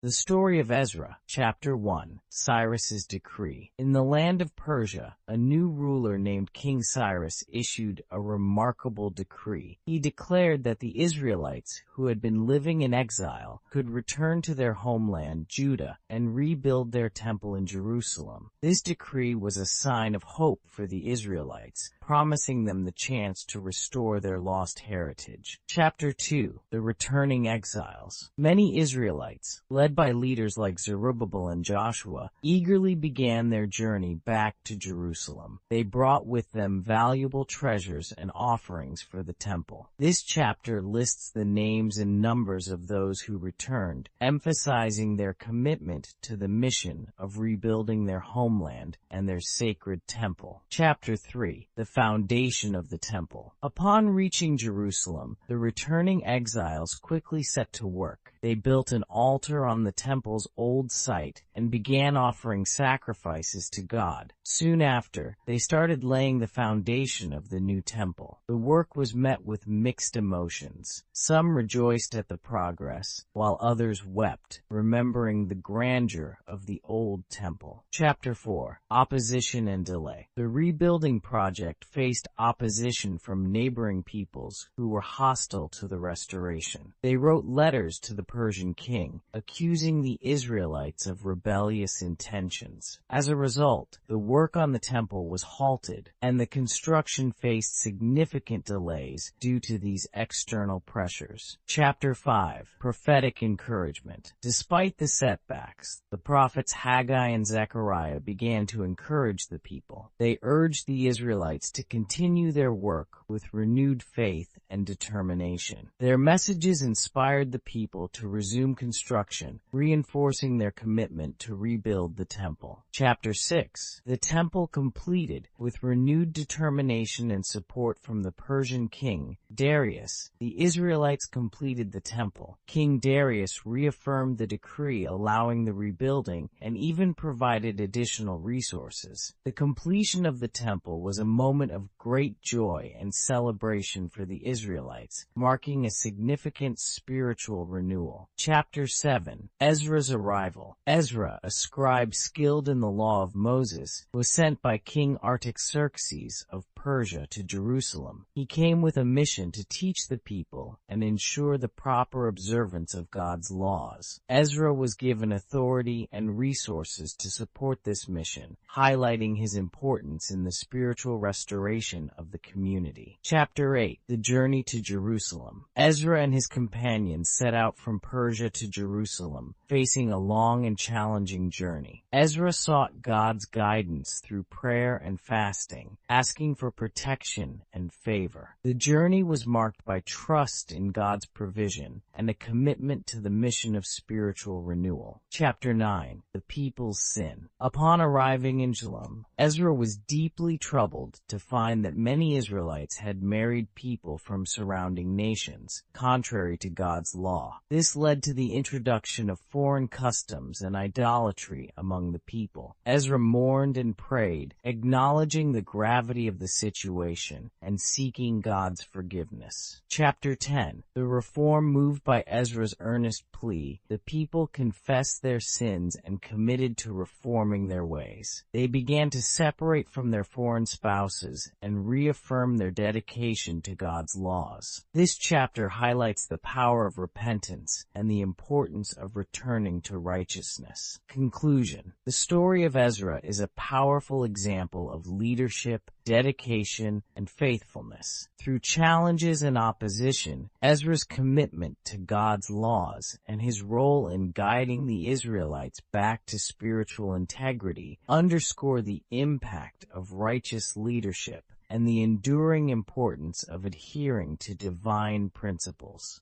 The story of Ezra, Chapter 1, Cyrus's decree. In the land of Persia, a new ruler named King Cyrus issued a remarkable decree. He declared that the Israelites, who had been living in exile, could return to their homeland, Judah, and rebuild their temple in Jerusalem. This decree was a sign of hope for the Israelites, promising them the chance to restore their lost heritage. Chapter 2, The Returning Exiles. Many Israelites, led by leaders like Zerubbabel and Joshua, eagerly began their journey back to Jerusalem. They brought with them valuable treasures and offerings for the temple. This chapter lists the names and numbers of those who returned, emphasizing their commitment to the mission of rebuilding their homeland and their sacred temple. Chapter 3, The Foundation of the Temple. Upon reaching Jerusalem, the returning exiles quickly set to work. They built an altar on the temple's old site and began offering sacrifices to God. Soon after, they started laying the foundation of the new temple. The work was met with mixed emotions. Some rejoiced at the progress, while others wept, remembering the grandeur of the old temple. Chapter 4, Opposition and Delay. The rebuilding project faced opposition from neighboring peoples who were hostile to the restoration. They wrote letters to the Persian king, accusing the Israelites of rebellious intentions. As a result, the work on the temple was halted, and the construction faced significant delays due to these external pressures. Chapter 5, Prophetic Encouragement. Despite the setbacks, the prophets Haggai and Zechariah began to encourage the people. They urged the Israelites to continue their work with renewed faith and determination. Their messages inspired the people to resume construction, reinforcing their commitment to rebuild the temple. Chapter 6, The Temple Completed. With renewed determination and support from the Persian king, Darius, the Israelites completed the temple. King Darius reaffirmed the decree allowing the rebuilding and even provided additional resources. The completion of the temple was a moment of great joy and celebration for the Israelites, marking a significant spiritual renewal. Chapter 7, Ezra's Arrival. Ezra, a scribe skilled in the law of Moses, was sent by King Artaxerxes of Persia to Jerusalem. He came with a mission to teach the people and ensure the proper observance of God's laws. Ezra was given authority and resources to support this mission, highlighting his importance in the spiritual restoration of the community. Chapter 8, The Journey to Jerusalem. Ezra and his companions set out from Persia to Jerusalem, facing a long and challenging journey. Ezra sought God's guidance through prayer and fasting, asking for protection and favor. The journey was marked by trust in God's provision and a commitment to the mission of spiritual renewal. Chapter 9, The People's Sin. Upon arriving in Jerusalem, Ezra was deeply troubled to find that many Israelites had married people from surrounding nations, contrary to God's law. This led to the introduction of foreign customs and idolatry among the people. Ezra mourned and prayed, acknowledging the gravity of the situation and seeking God's forgiveness. Chapter 10, The Reform. Moved by Ezra's earnest plea, the people confessed their sins and committed to reforming their ways. They began to separate from their foreign spouses and reaffirm their dedication to God's laws. This chapter highlights the power of repentance and the importance of returning to righteousness. Conclusion. The story of Ezra is a powerful example of leadership, dedication, and faithfulness. Through challenges and opposition, Ezra's commitment to God's laws and his role in guiding the Israelites back to spiritual integrity underscore the impact of righteous leadership and the enduring importance of adhering to divine principles.